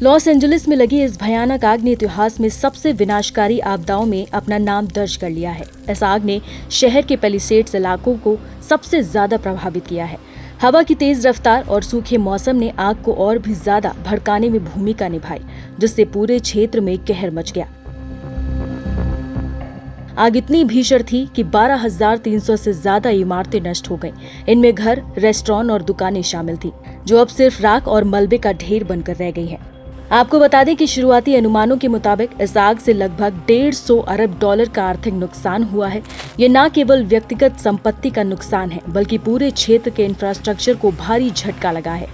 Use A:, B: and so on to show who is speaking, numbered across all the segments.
A: Los Angeles में लगी इस भयानक आग ने इतिहास में सबसे विनाशकारी आपदाओं में अपना नाम दर्ज कर लिया है। इस आग ने शहर के पैलिसेड्स इलाकों को सबसे ज्यादा प्रभावित किया है। हवा की तेज रफ्तार और सूखे मौसम ने आग को और भी ज्यादा भड़काने में भूमिका निभाई, जिससे पूरे क्षेत्र में कहर मच गया। आग इतनी भीषण थी कि 12,300 से ज्यादा इमारतें नष्ट हो गईं। इनमें घर, रेस्टोरेंट और दुकानें शामिल थी, जो अब सिर्फ राख और मलबे का ढेर बनकर रह गई हैं। आपको बता दें कि शुरुआती अनुमानों के मुताबिक इस आग से लगभग $150 अरब का आर्थिक नुकसान हुआ है। ये न केवल व्यक्तिगत संपत्ति का नुकसान है, बल्कि पूरे क्षेत्र के इंफ्रास्ट्रक्चर को भारी झटका लगा है।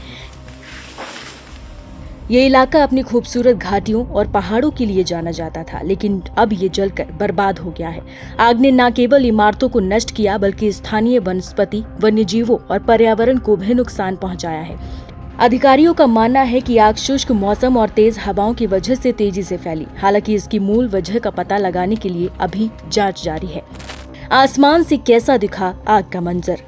A: ये इलाका अपनी खूबसूरत घाटियों और पहाड़ों के लिए जाना जाता था, लेकिन अब ये जलकर बर्बाद हो गया है। आग ने न केवल इमारतों को नष्ट किया, बल्कि स्थानीय वनस्पति, वन्यजीवों और पर्यावरण को भी नुकसान पहुंचाया है। अधिकारियों का मानना है कि आग शुष्क मौसम और तेज हवाओं की वजह से तेजी से फैली। हालांकि इसकी मूल वजह का पता लगाने के लिए अभी जांच जारी है। आसमान से कैसा दिखा आग का मंजर।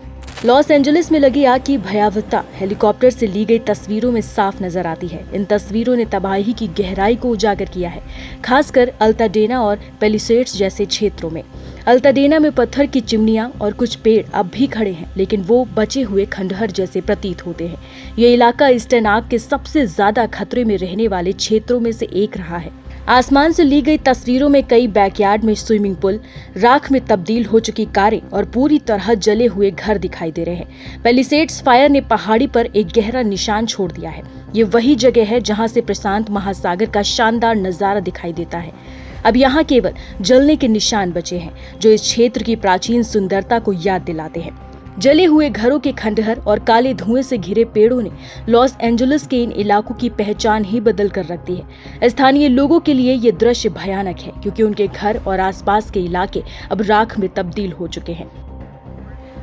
A: लॉस एंजलिस में लगी आग की भयावहता हेलीकॉप्टर से ली गई तस्वीरों में साफ नजर आती है। इन तस्वीरों ने तबाही की गहराई को उजागर किया है, खासकर अल्ताडेना और पैलिसेड्स जैसे क्षेत्रों में। अल्ताडेना में पत्थर की चिमनियां और कुछ पेड़ अब भी खड़े हैं, लेकिन वो बचे हुए खंडहर जैसे प्रतीत होते हैं। ये इलाका ईस्टर्न आग के सबसे ज्यादा खतरे में रहने वाले क्षेत्रों में से एक रहा है। आसमान से ली गई तस्वीरों में कई बैकयार्ड में स्विमिंग पूल, राख में तब्दील हो चुकी कारें और पूरी तरह जले हुए घर दिखाई दे रहे हैं। पैलिसेड्स फायर ने पहाड़ी पर एक गहरा निशान छोड़ दिया है। ये वही जगह है जहां से प्रशांत महासागर का शानदार नजारा दिखाई देता है। अब यहाँ केवल जलने के निशान बचे हैं, जो इस क्षेत्र की प्राचीन सुंदरता को याद दिलाते हैं। जले हुए घरों के खंडहर और काले धुएं से घिरे पेड़ों ने लॉस एंजलिस के इन इलाकों की पहचान ही बदल कर रख दी है। स्थानीय लोगों के लिए ये दृश्य भयानक है, क्योंकि उनके घर और आसपास के इलाके अब राख में तब्दील हो चुके हैं।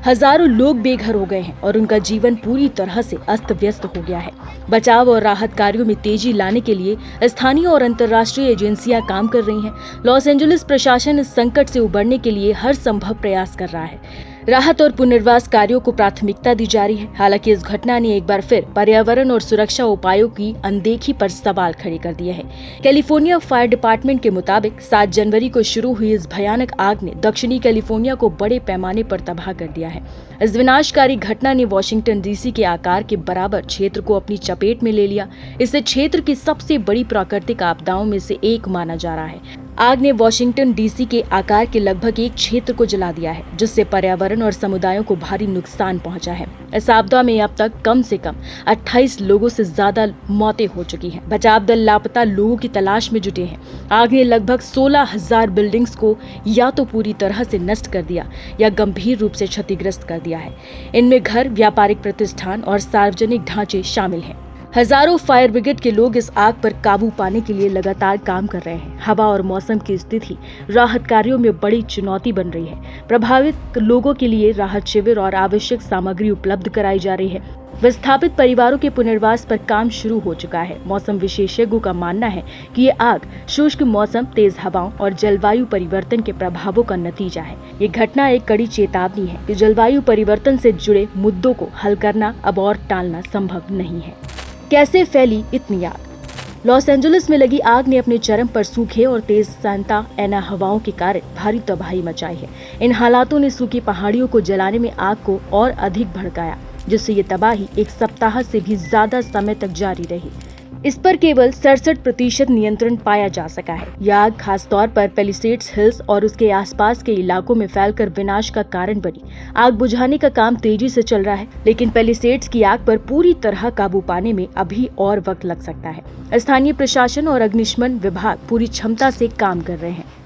A: हजारों लोग बेघर हो गए हैं और उनका जीवन पूरी तरह से अस्त व्यस्त हो गया है। बचाव और राहत कार्यों में तेजी लाने के लिए स्थानीय और अंतर्राष्ट्रीय एजेंसियां काम कर रही हैं। लॉस एंजलिस प्रशासन इस संकट से उबरने के लिए हर संभव प्रयास कर रहा है। राहत और पुनर्वास कार्यों को प्राथमिकता दी जा रही है। हालांकि इस घटना ने एक बार फिर पर्यावरण और सुरक्षा उपायों की अनदेखी पर सवाल खड़े कर दिए हैं। कैलिफोर्निया फायर डिपार्टमेंट के मुताबिक 7 जनवरी को शुरू हुई इस भयानक आग ने दक्षिणी कैलिफोर्निया को बड़े पैमाने पर तबाह कर दिया है। इस विनाशकारी घटना ने वॉशिंगटन डीसी के आकार के बराबर क्षेत्र को अपनी चपेट में ले लिया। इसे क्षेत्र की सबसे बड़ी प्राकृतिक आपदाओं में से एक माना जा रहा है। आग ने वॉशिंगटन डीसी के आकार के लगभग एक क्षेत्र को जला दिया है, जिससे पर्यावरण और समुदायों को भारी नुकसान पहुंचा है। इस आपदा में अब तक कम से कम 28 लोगों से ज्यादा मौतें हो चुकी हैं। बचाव दल लापता लोगों की तलाश में जुटे हैं। आग ने लगभग 16,000 बिल्डिंग्स को या तो पूरी तरह से नष्ट कर दिया या गंभीर रूप से क्षतिग्रस्त कर दिया है। इनमें घर, व्यापारिक प्रतिष्ठान और सार्वजनिक ढांचे शामिल हैं। हजारों फायर ब्रिगेड के लोग इस आग पर काबू पाने के लिए लगातार काम कर रहे हैं। हवा और मौसम की स्थिति राहत कार्यों में बड़ी चुनौती बन रही है। प्रभावित लोगों के लिए राहत शिविर और आवश्यक सामग्री उपलब्ध कराई जा रही है। विस्थापित परिवारों के पुनर्वास पर काम शुरू हो चुका है। मौसम विशेषज्ञों का मानना है कि ये आग शुष्क मौसम, तेज हवाओं और जलवायु परिवर्तन के प्रभावों का नतीजा है। ये घटना एक कड़ी चेतावनी है कि जलवायु परिवर्तन से जुड़े मुद्दों को हल करना अब और टालना संभव नहीं है। कैसे फैली इतनी आग? लॉस एंजलिस में लगी आग ने अपने चरम पर सूखे और तेज सांता एना हवाओं के कारण भारी तबाही मचाई है। इन हालातों ने सूखी पहाड़ियों को जलाने में आग को और अधिक भड़काया, जिससे ये तबाही एक सप्ताह से भी ज्यादा समय तक जारी रही। इस पर केवल 67% नियंत्रण पाया जा सका है। यह आग खासतौर पर पैलिसेड्स हिल्स और उसके आसपास के इलाकों में फैलकर विनाश का कारण बनी। आग बुझाने का काम तेजी से चल रहा है, लेकिन पैलिसेड्स की आग पर पूरी तरह काबू पाने में अभी और वक्त लग सकता है। स्थानीय प्रशासन और अग्निशमन विभाग पूरी क्षमता से काम कर रहे हैं।